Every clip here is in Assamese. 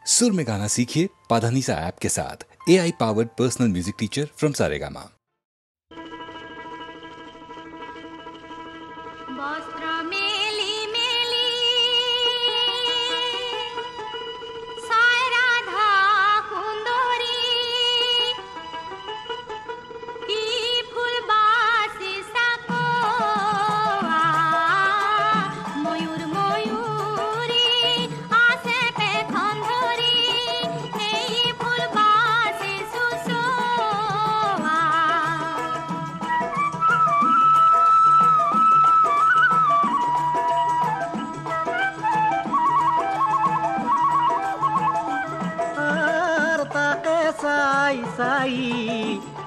सुर में गाना सीखिए पाधानीसा ऐप के साथ। AI powered personal music teacher from Saregama.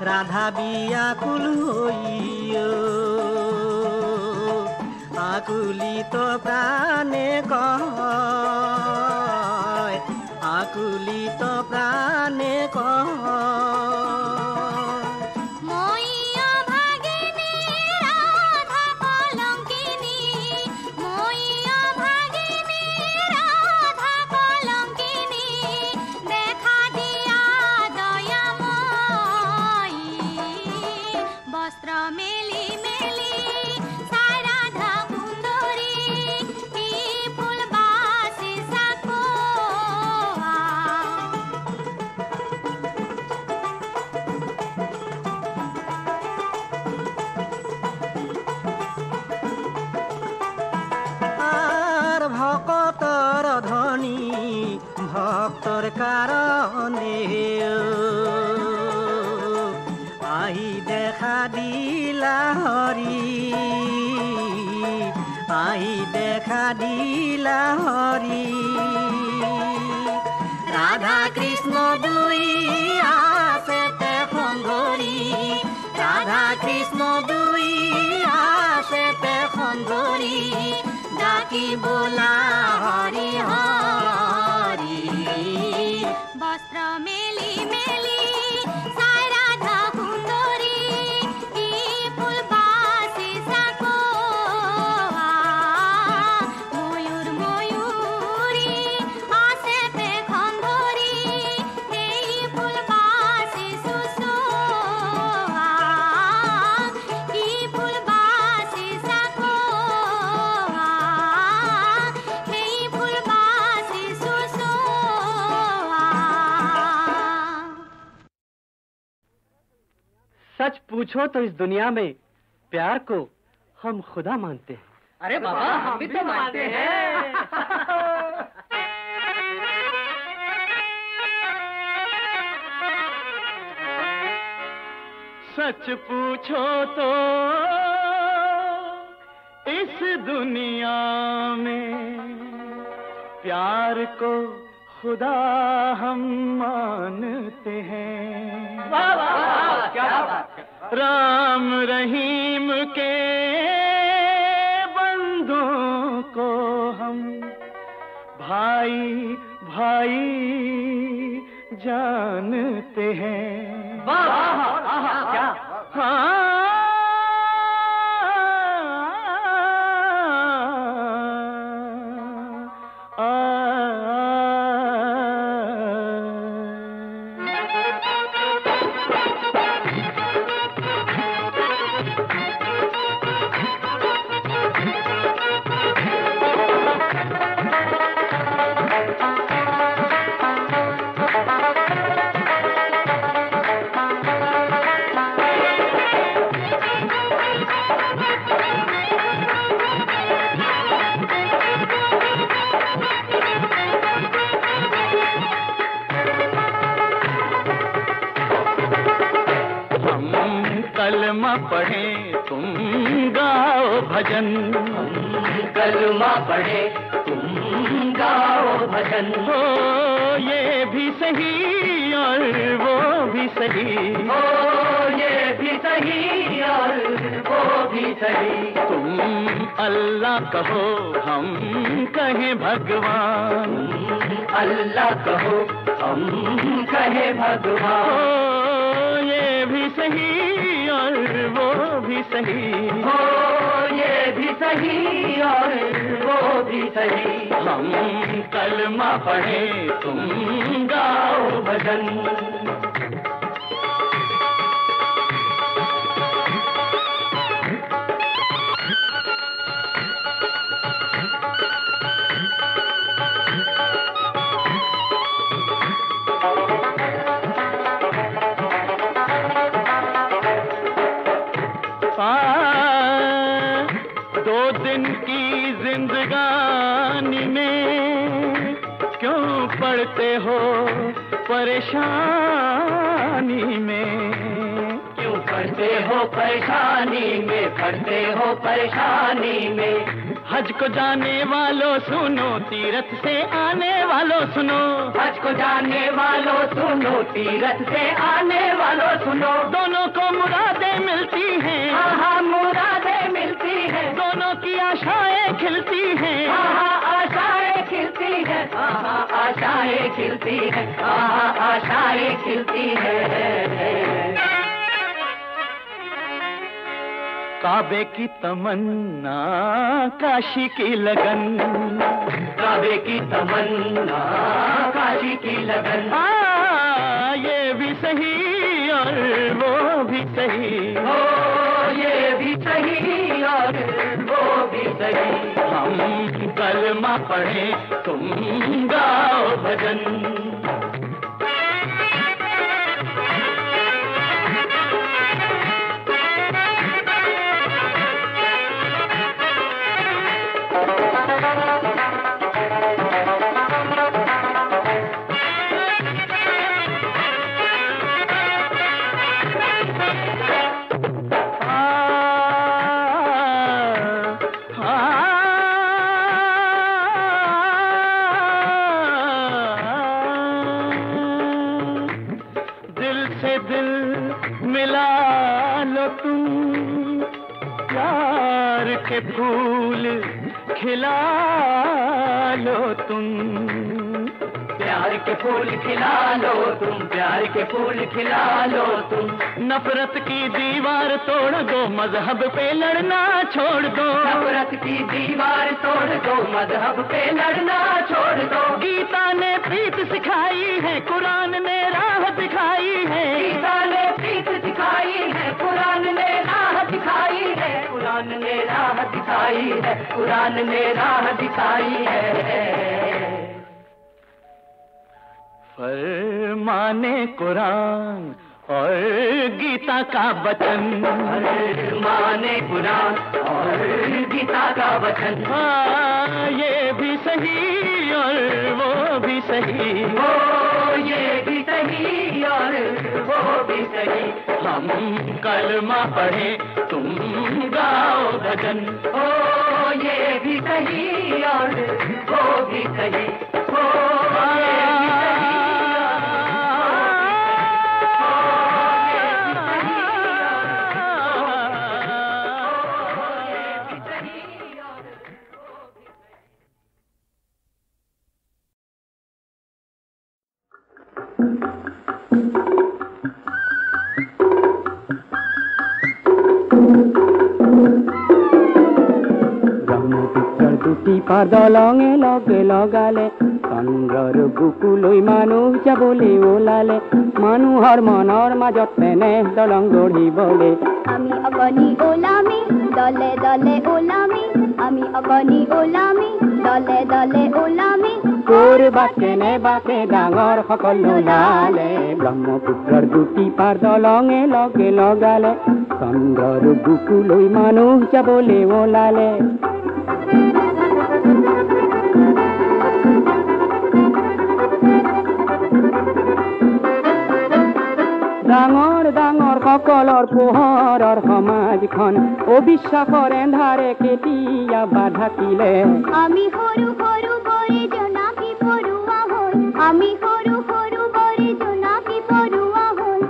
Radha बियाकुल होइयो आकुली तो प्राणे कय आकुली तो प्राणे ভক্তর কারণে আহি দেখা দিলা হরি আহি দেখা দিলা হরি রাধা কৃষ্ণ দুই আছে তেখন ধরি রাধা কৃষ্ণ দুই আছে তেখন ধরি ডাকি বোলা হরি হরি বস্ত্র মেলি মেলি সাই রাধা সুন্দরী কি ফুল বাসি সাকো ময়ূর ময়ূরী আসে তেখন ধরি এই ফুল বাসি সুসো কি ফুল বাসি সাকো सच पूछो तो इस दुनिया में प्यार को हम खुदा मानते हैं। अरे बाबा हम भी तो मानते हैं। सच पूछो तो इस दुनिया में प्यार को खुदा हम मानते हैं। वाह वाह क्या बात है। राम रहीम के बंदों को हम भाई भाई जानते हैं। वाह क्या कलमा पढ़े तुम गाओ भजन कलमा पढ़े तुम गाओ भजन हो ये भी सही और वो भी सही हो ये भी सही और वो भी सही तुम अल्लाह कहो हम कहें भगवान अल्लाह कहो हम कहें भगवान हो ये भी सही और वो भी सही, हो ये भी सही और वो भी सही। हम कलमा पढ़े तुम गाओ भजन। दो दिन की जिंदगानी में क्यों पड़ते हो परेशानी में, क्यों पड़ते हो परेशानी में, पड़ते हो परेशानी में। हज को जाने वालों सुनो, तीरथ से आने वालों सुनो, हज को जाने वालों सुनो, तीरथ से आने वालों सुनो। दोनों को मुरादें मिलती हैं, हाँ हाँ मुरादें मिलती हैं, दोनों की आशाएं खिलती हैं, हाँ हाँ आशाएं खिलती हैं, हाँ हाँ आशाएं खिलती हैं, हाँ हाँ आशाएं खिलती हैं। काबे की तमन्ना, काशी की लगन, काबे की तमन्ना, काशी की लगन। ये भी सही और वो भी सही, हो ये भी सही और वो भी सही। हम कलमा पढ़े तुम गाओ भजन। के फूल खिला लो तुम, प्यार के फूल खिला लो तुम, प्यार के फूल खिला लो तुम। नफरत की दीवार तोड़ दो, मजहब पे लड़ना छोड़ दो, नफरत की दीवार तोड़ दो, मजहब पे लड़ना छोड़ दो। गीता ने प्रीत सिखाई है, कुरान ने राह दिखाई है, गीता ने प्रीत सिखाई है, कुरान ने राह दिखाई है, कुरान ने राह दिखाई है, कुरान ने राह दिखाई है। फरमाने कुरान और गीता का वचन, फरमाने कुरान और गीता का वचन। ये भी सही और वो भी सही, हो ये भी सही और वो भी सही। हम कलमा पढ़े तुम गाओ भजन। हो ये भी सही और वो भी सही, हो ये भी सही। পাদ লঙে লগে লগালে, চন্দ্ৰৰ বুকুলৈ মানুহ যাবলৈ ওলালে, মানুহৰ মনৰ মাজত তেনে দলং গঢ়িবলে। আমি অকণি ওলামি দলে দলে ওলামি, আমি অকণি ওলামি দলে দলে ওলামি। কৰবাত কেনেবাকে ডাঙৰ সকল নোলালে, ব্ৰহ্মপুত্ৰৰ দুটি পাৰ দলঙে লগে লগালে, চন্দ্ৰৰ বুকুলৈ মানুহ যাবলৈ ওলালে। ডাঙৰ ডাঙৰ সকলৰ পোহৰৰ সমাজখন অবিশ্বাসৰ এন্ধাৰে কেতিয়া বাধাকিলে। আমি সৰু সৰু কৰি জোনাকী পৰুৱা হ'ল, আমি সৰু সৰু কৰি জোনাকী পৰুৱা হ'ল।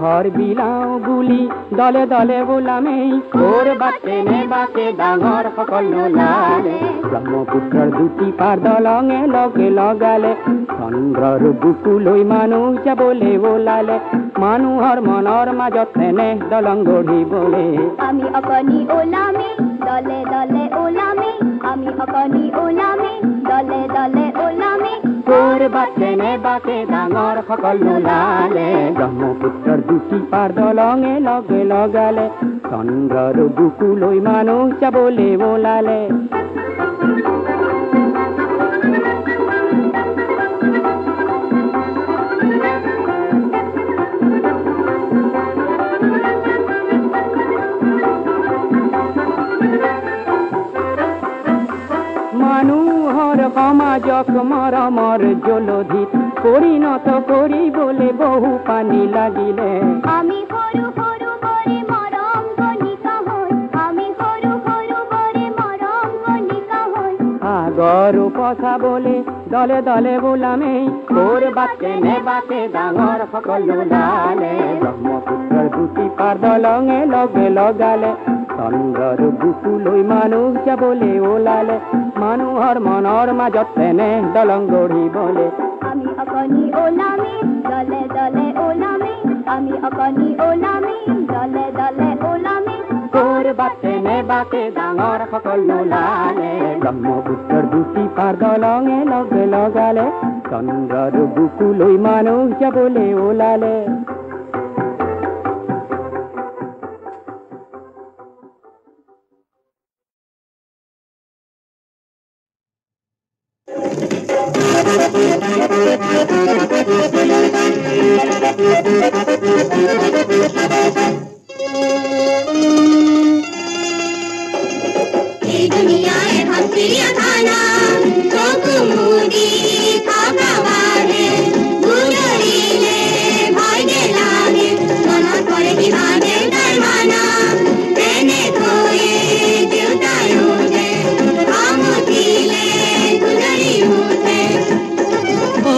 ঘৰ বিলাও বুলি দলে দলে ওলামেই কৰবাতে নেবাকে ডাঙৰ সকল নোলালে ব্ৰহ্মপুত্ৰৰ দুটি পাৰ দলঙে লগে লগালে চন্দ্ৰৰ বুকুলৈ মানুহ যাবলৈ ওলালে মানুহৰ মনৰ মাজত তেনে দলং গঢ়িবলৈ আমি অকণি ওলামে দলে দলে ওলামে আমি অকণি ওলামে দলে দলে ওলামে কৰবাতে নেবাকে ডাঙৰ সকল নোলালে ব্ৰহ্মপুত্ৰৰ দুটি পাৰ দলঙে লগে লগালে চন্দ্ৰৰ বুকুলৈ মানুহ যাবলৈ ওলালে মানুহৰ সমাজক মৰমৰ জলধিত পৰিণত কৰিবলৈ বহু পানী লাগিলে আমি সৰু সৰু বৰে মৰম গণিকা হৈ আমি সৰু সৰু বৰে মৰম গণিকা হৈ আগৰ পচাবলৈ দলে দলে ওলামেই কৰবাতে নেবাকে ডাঙৰ সকল ওলালে ব্ৰহ্মপুত্ৰৰ দুটি পাৰ দলঙে লগে লগালে চন্দ্ৰৰ বুকুলৈ মানুহ যাবলৈ ওলালে মানুহৰ মনৰ মাজত তেনে দলং গঢ়িবলৈ আমি অকণি ওলামে দলে দলে ওলামে আমি অকণি ওলামে দলে দলে ওলামে কৰবাতে নেবাকে ডাঙৰ সকল নোলালে ব্ৰহ্মপুত্ৰৰ দুটি পাৰ দলঙে লগে লগালে চন্দ্ৰৰ বুকুলৈ মানুহ যাবলৈ ওলালে এই দুনিয়ায় ভাবছিয়া খানা চকু মুদি থাকা বাহে বুঝরিলে ভয় লাগে মনত পড়ে কি ভাবে তার মানা ট্রেনে ধোয়ে দেউতায় উঠে আমুতিলে গুজরি উঠে ও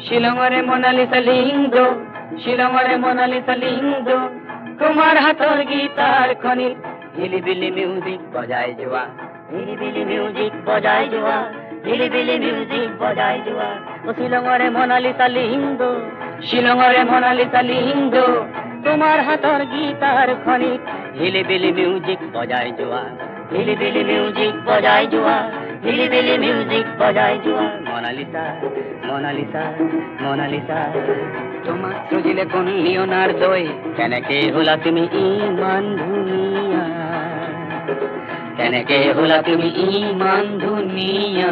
শিলঙরে মোনালিসা লিংদো শিলঙরে মোনালিসা লিংদো তোমার হাতর গীতার খনি হিলিবিলি মিউজিক বজায় জোয়া হিলিবিলি মিউজিক বজায় জোয়া হিলিবিলি মিউজিক বজায় জোয়া ও শিলঙরে মোনালিসা লিংদো শিলঙরে মোনালিসা লিংদো তোমার হাতর গীতার খনি হিলিবিলি মিউজিক বজায় জোয়া হিলিবিলি মিউজিক বজায় জোয়া হিলিবিলি মিউজিক বজায় জোয়া মোনালিসা মোনালিসা মোনালিসা তোমার সুজিলে কোন লিওনার্দোই কেনেকে হলা তুমি ইমান দুনিয়া কেনেকে হলা তুমি ইমান দুনিয়া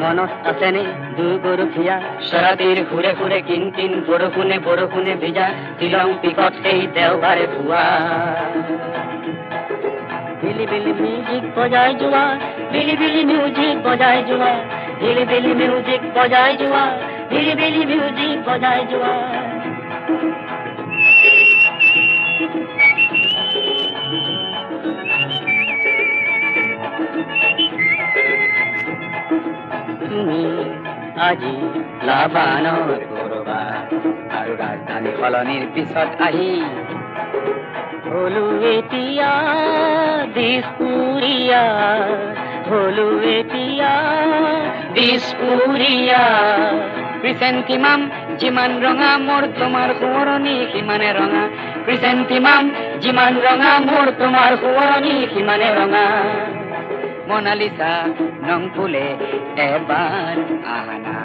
মনত আছেনে দুগরুখিয়া শৰাতিৰ ঘূৰে ঘূৰে কিন কিন বৰষুণে ভিজা শ্বিলং পিকত সেই দেওবাৰে পুৱা বিলি বিলি মিউজিক বজাই যোৱা বিলি বিলি মিউজিক বজাই যোৱা বিলি বিলি মিউজিক বজাই যোৱা বিলি বিলি মিউজিক বজাই যোৱা তুমি আজি লাবানৰ কৰবা আৰু ৰাজধানী সলনিৰ পিছত আহি হলো এতিয়া দিছপুৰীয়া হলো এতিয়া দিছপুৰীয়া ক্ৰিচেণ্টিমাম যিমান ৰঙা মোৰ তোমাৰ সোঁৱৰণি সিমানে ৰঙা ক্ৰিচেণ্টিমাম যিমান ৰঙা মোৰ তোমাৰ সোঁৱৰণি সিমানে ৰঙা মোনালিসা নং ফুলে এবাৰ আহানা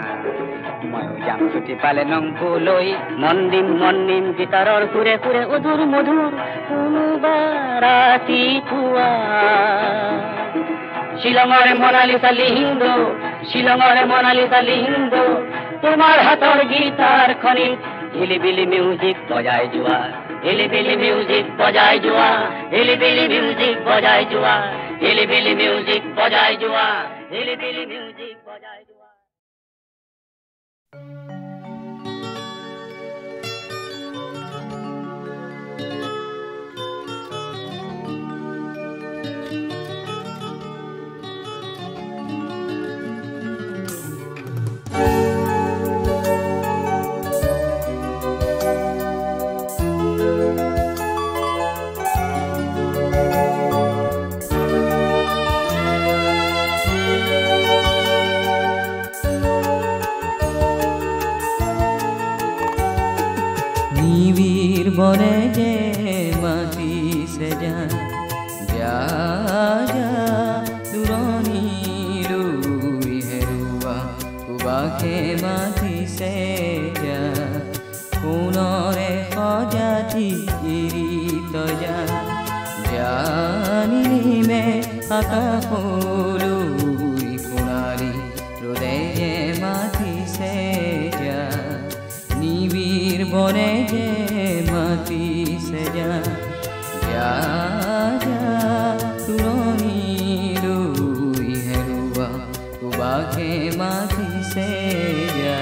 ময়ো যাম ছুটি পালে নং ফুলৈ মন দিম গীতাৰৰ সুৰে সুৰে অধুৰ মধুৰ কোনোবা ৰাতিপুৱা শিলঙৰে মোনালিসা লিংদো শিলঙৰে মোনালিসা লিংদো তোমাৰ হাতৰ গীতাৰ খনি হিলিবিলি মিউজিক বজাই যোৱা হিলিবিলি মিউজিক বজাই যোৱা হিলিবিলি মিউজিক বজাই যোৱা হিলিবিলি মিউজিক বজাই যোৱা হিলিবিলি মিউজিক বজাই যোৱা বনে যে মাতিছে যা যা যা দূৰণি লৈ হেৰুৱা সুবাসে মাতিছে যা সোণৰে সজাতি এৰি তই যা জানিমে আকাশলৈ সোণালী ৰ'দে মাতিছে যা নিবিৰ বনে যে মাতিছে যা যা যা দূৰণি লৈ হেৰুৱা সুবাসে মাতিছে যা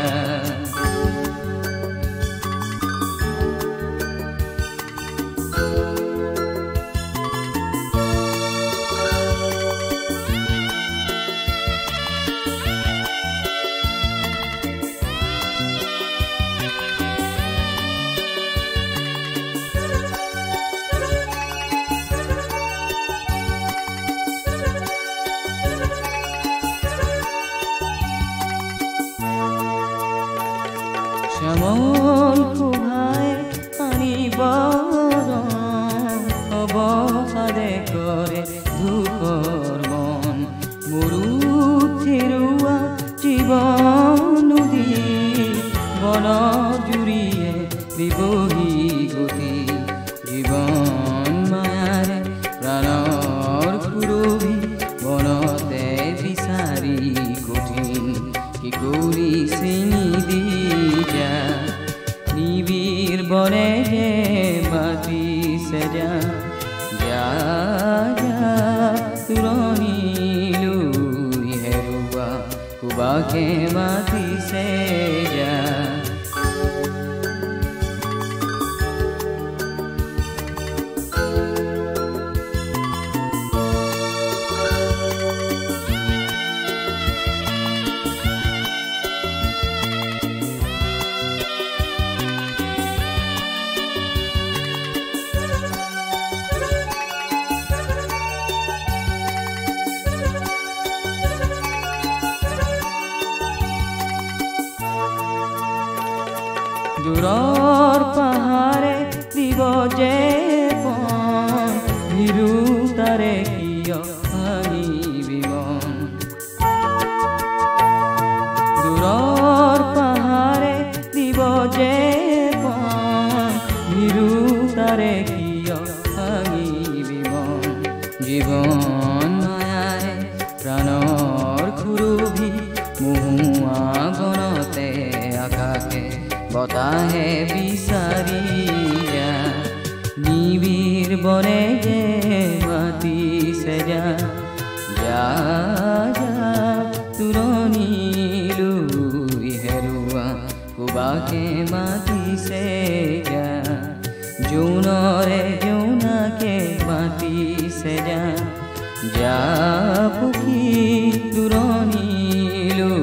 শ্যামল শোভাই আনিব অৱসাদে কৰে দুখৰ মন মৰু থেৰুৱা জীৱন নদী বনৰ জুৰিয়ে দিবহি গতি জীৱন মায়াৰে প্ৰাণৰ সুৰভি বনতে বিচাৰি কঠিন কি কৰি চিনি দি যা নিবিৰ বনে যে মাতিছে যা যা যা দূৰণি লৈ হেৰুৱা সুবাসে মাতিছে যা দূৰৰ পাহাৰে দিব যে পন ভিৰু তাৰে কিয় ভাঙিবি মন দূৰৰ পাহাৰে দিব যে পন ভিৰু তাৰে কিয় ভাঙিবি মন জীৱন মায়াই প্ৰাণৰ খুৰুভি মুহুৱা বনতে আকাশে বতাহে বিচাৰি যা নিবিড় বনে যে মাতিছে যা যা যা তুৰণিলৈ হেৰুৱা কুবাকে মাতিছে যা জোনৰে জোনাকে মাতিছে যা যা পুখী তুৰণিলৈ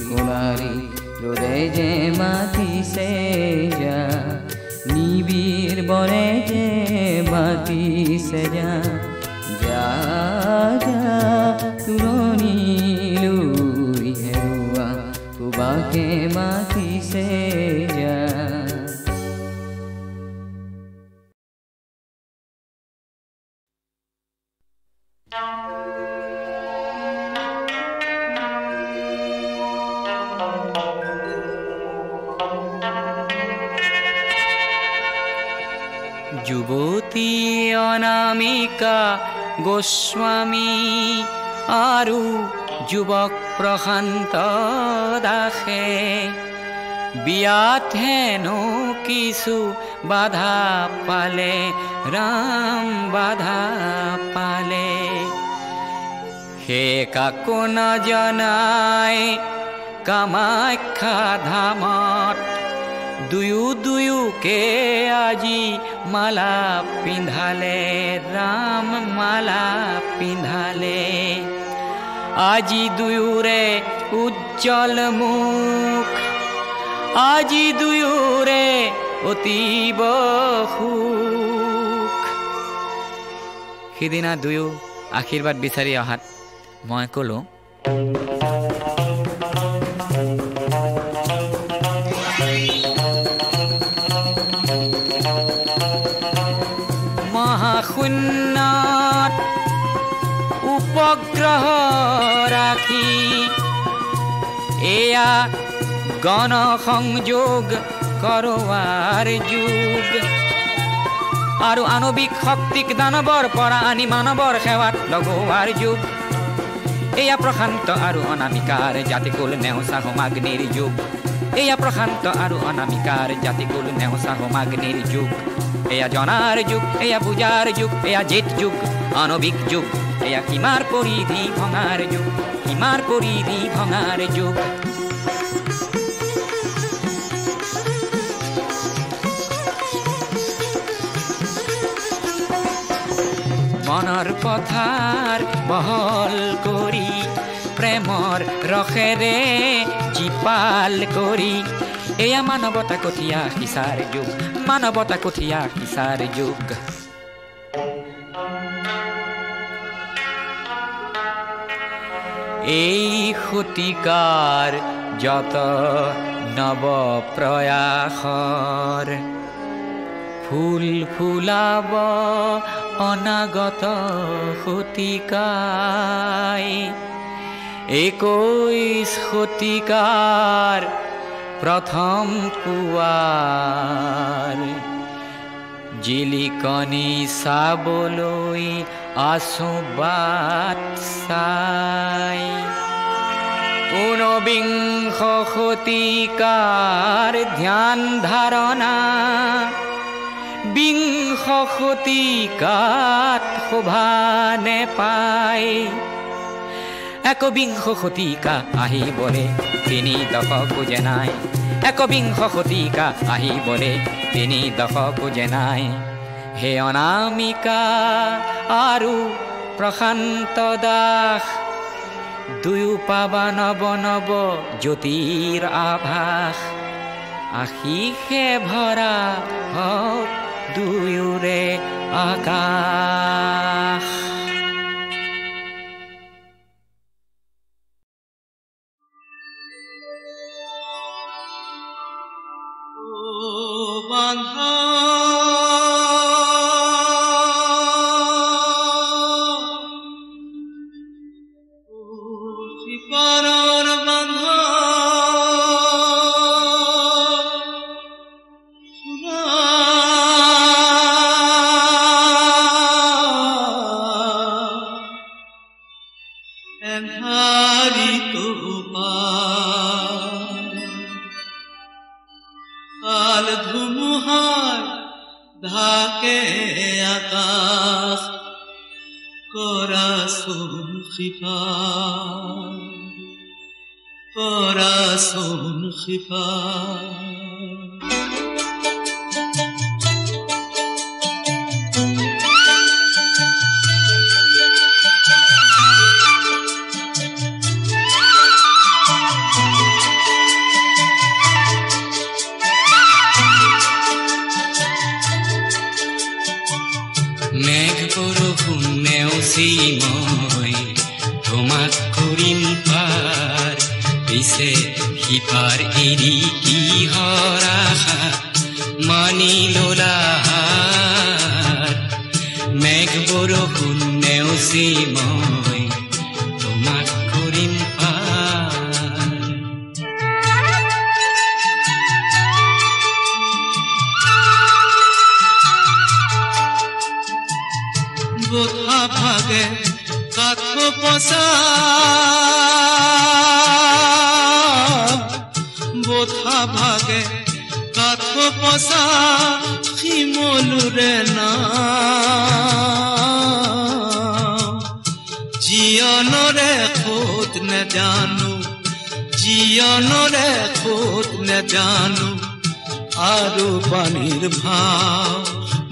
কোলাৰি ৰ'দে যে মাতিছে যা নিবিড় বনে যে মাতিছে যা যা যা তুৰণিলৈ হেৰুৱা কুবাকে মাতিছে যা যুৱতী অনামিকা গোস্বামী আৰু যুৱক প্ৰশান্ত দাসে বিয়াত হেনো কিছু বাধা পালে ৰাম বাধা পালে হে কাকো নজনাই কামাখ্যা ধামত দুয়োকে আজি মালা পিন্ধালে ৰাম মালা পিন্ধালে আজি দুয়োৰে উজ্জ্বল মুখ আজি দুয়োৰে অতীব সুখ সিদিনা দুয়ো আশীৰ্বাদ বিচাৰি অহাত মই ক'লো মহাশূন্যত উপগ্ৰহ ৰাখি এয়া গণ সংযোগ কৰোৱাৰ যুগ আৰু আণৱিক শক্তিক দানৱৰ পৰা আনি মানৱৰ সেৱাত লগোৱাৰ যুগ এয়া প্ৰশান্ত আৰু অনামিকাৰ জাতিকুল নেওচা হোমাগ্নিৰ যুগ এয়া প্ৰশান্ত আৰু অনামিকাৰ জাতিকুল নেওচা হোমাগ্নিৰ যুগ এয়া জনাৰ যুগ এয়া বুজাৰ যুগ এয়া জেঠ যুগ আণৱিক যুগ এয়া সীমাৰ পৰিধি ভঙাৰ যুগ সীমাৰ পৰিধি ভঙাৰ যুগ মনৰ পথাৰ বহল কৰি প্ৰেমৰ ৰসেৰে জীপাল কৰি এয়া মানৱতা কঠীয়া সিঁচাৰ যুগ মানৱতা কঠীয়া সিঁচাৰ যুগ এই শতিকাৰ যত নৱ প্ৰয়াসৰ ফুল ফুলাব অনাগত শতিকাই 21 শতিকাৰ প্ৰথম পুৱাৰ জিলিকনি চাবলৈ আছো বাট চাই 21 শতিকাৰ ধ্যান ধাৰণা 20 শতিকাত শোভা নেপায় 21 শতিকা আহিবলে 3 দশকো যে নাই 21 শতিকা আহিবলে 3 দশকো যে নাই হে অনামিকা আৰু প্ৰশান্ত দাস দুয়ো পাবা নৱ নৱ জ্যোতিৰ আভাস আশীষে ভৰা হওক দুয়োৰে আকাশ বান্ধা সিপাৰৰ বান্ধা কাল ধুমুহায় ঢাকে আকাশ কোৰাসুন খিফাৰ কোৰাসুন খিফাৰ মেঘ বৰষুণ নেওচি মই তোমাক কৰিম পাৰ পিছে সিপাৰ এৰি কিহৰ আশা মানি ললা মেঘ বৰষুণ নেওচি মই তোমাক কৰিম পাৰ বোধা ভাগে কাঠ পচা বোধা ভাগে কাঠ পচা শিমলুৰে না জীৱনৰে খোদ নেজানো জীৱনৰে খোদ নেজানো আৰু পানীৰ ভাৱ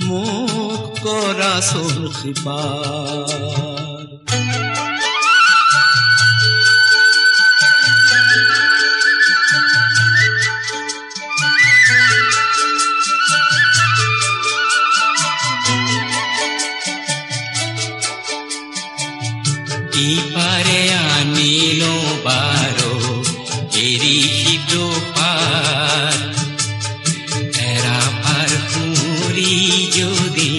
মুখ কোরাসুন খিফার ইপারে আনিলো বারো এরি সিটো পার এরা পার পুরি যদি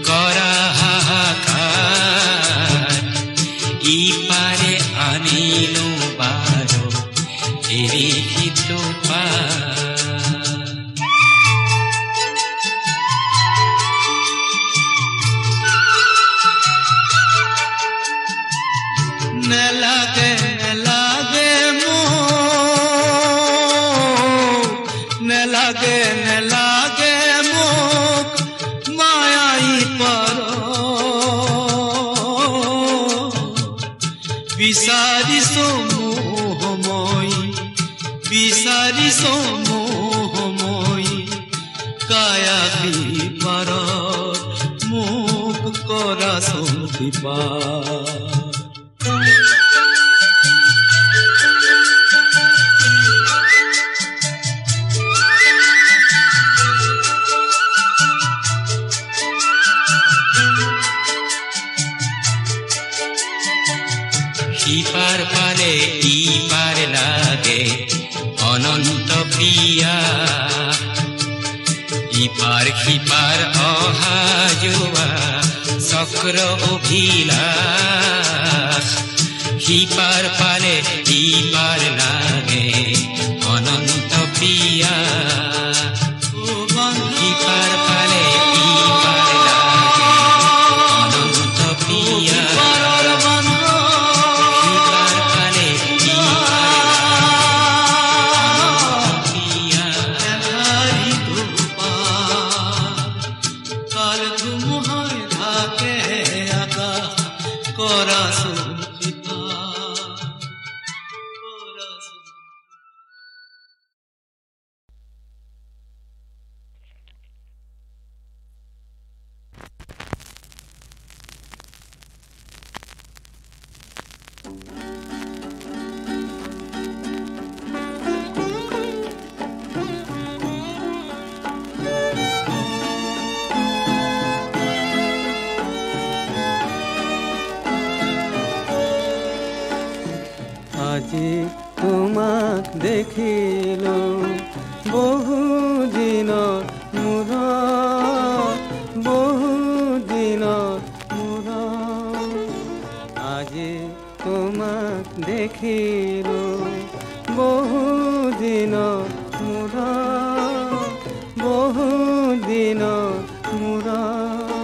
করা হাহাকার ইপারে আনিলো বারো এরি সিটো পার নেলাগে নেলাগে নেলাগে নেলাগে মুখ মায়াই পর বিচাৰিছো মোহময় বিচাৰিছো মোহময় কায়াকি পাৰ মুখ কোৰাসুন খিফাৰ সিপাৰ পালে ইপাৰ লাগে অনন্ত প্ৰিয়া ইপাৰ সিপাৰ অহা যোৱা চক্ৰ অভিলাষ সিপাৰ পালে ইপাৰ লাগে অনন্ত প্ৰিয়া সিপাৰ পালে ইপাৰ লাগে অনন্ত প্ৰিয়া আজি তোমাক দেখিলো বহু দিনৰ আজি তোমাক দেখিলো বহুদিনৰ মূৰত বহুদিনৰ মূৰত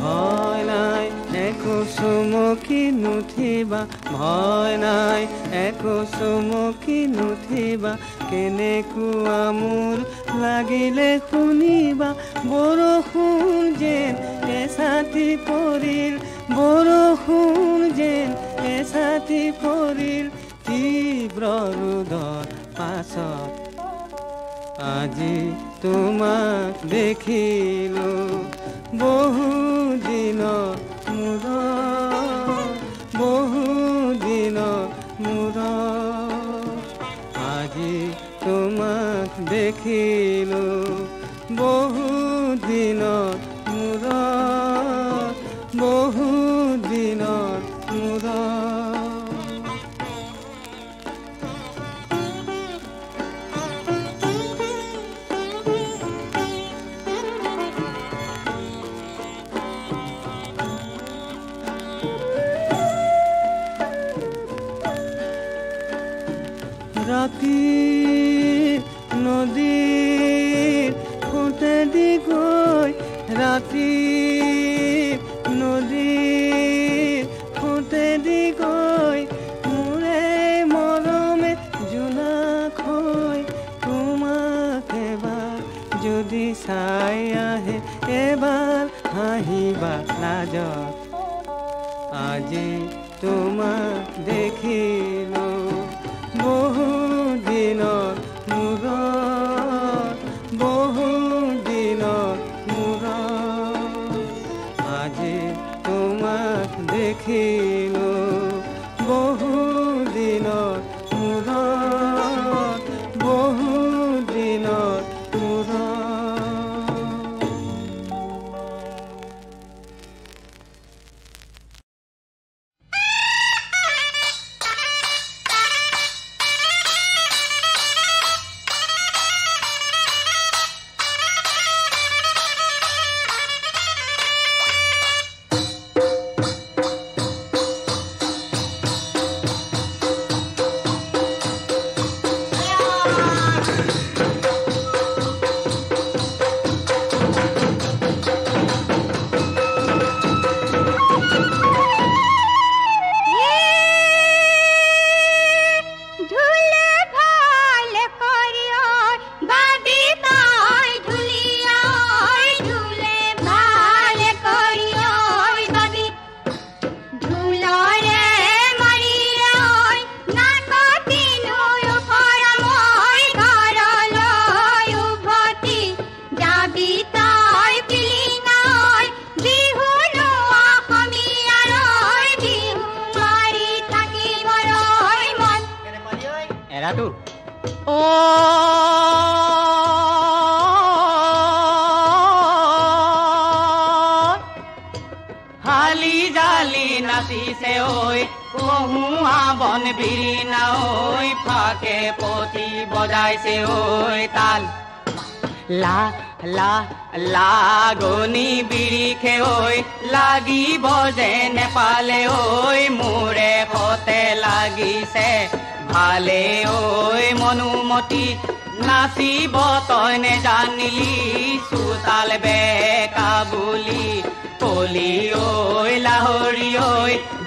ভয় নাই একো চুমকি নুঠিবা ভয় নাই একো চুমকি নুঠিবা কেনেকুৱা মোৰ লাগিলে শুনিবা বৰষুণ যেন এছাতি পৰিল বৰষুণ যেন এছাতি পৰিল তীব্ৰ ৰ'দৰ পাছত আজি তোমাক দেখিলো বহুদিনৰ মূৰত বহুদিনৰ মূৰত আজি তোমাক দেখিলো বহুদিনৰ মূৰত বহুদিনৰ মূৰত ৰাতি নদীৰ সোঁতেদি গৈ ৰাতি নদীৰ সোঁতেদি গৈ মোৰে মৰমে জোনাক হৈ তোমাক এবাৰ যদি চাই আহে এবাৰ হাঁহিবা লাজত আজি তোমাক দেখিলো বহুদিনৰ মূৰত বহুদিনৰ মূৰত আজি তোমাক দেখিলো বহুদিনৰ মূৰত বহুদিনৰ মূৰত লাগনি বিৰিখে ঐ লাগিব যে নেপালে ঐ মোৰে ফতে লাগিছে ভালে ঐ মনুমতি নাচিব তই নেজানিলি চোতাল বেকা বুলি কলি ঐ লাহৰি ঐ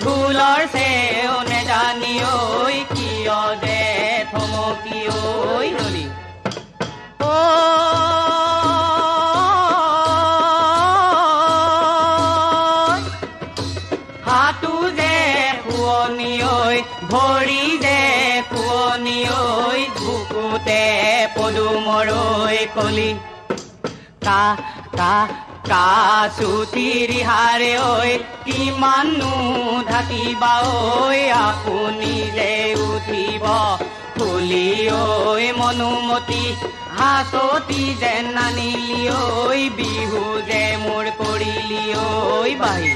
ঢোলৰ চেও নেজানি ঐ কিয় যে থমকি ঐ ৰলি ভৰি যে পুৱনি ঐ বুকুতে পদুমৰৈ কলি কা কা কা চুটি ৰিহাৰে ঐ কিমাননো ঢাকিবা ঐ আপুনি যে উঠিব ফুলি ঐ মনুমতি হাততি যেন নানিলি ঐ বিহু যে মোৰ কৰিলি ঐ বাহি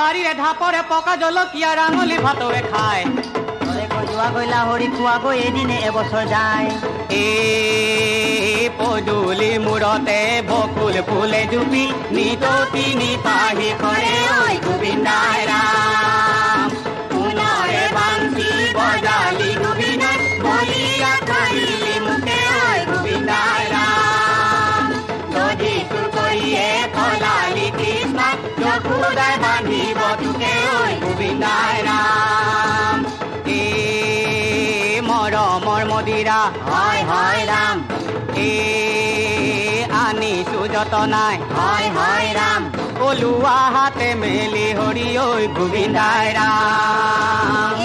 বাড়িৰে ধাপৰে পকা জলকিয়া ৰাঙলি ভাতৰে খায় যোৱা গৈ লাহৰি খোৱা গৈ এদিনে এবছৰ যায় এ পদূলি মূৰতে বকুল ফুলে জুপি নিতো তিনি পাহি কৰে ঐ গোবিন্দাই ৰাম পুনৰে বাঞ্চি বজালি গোবিন্দাই বলিয়া কৰিলি মুখে ঐ গোবিন্দাই ৰাম যদি তোৰ কৰিয়ে থলালি কৃষ্ণ যশোদাই বান্ধিব তোকে ঐ গোবিন্দাই ৰাম মৰমৰ মদিৰা হয় হয় ৰাম এ আনিছো যতনাই হয় হয় ৰাম কলুৱা হাতে মেলি হৰি ঐ গোবিন্দাই ৰাম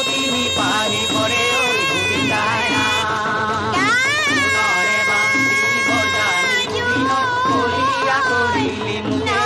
তিনি পাহি কৰে ঐ গোবিন্দাই ৰাম বলিয়া কৰিলি মুখে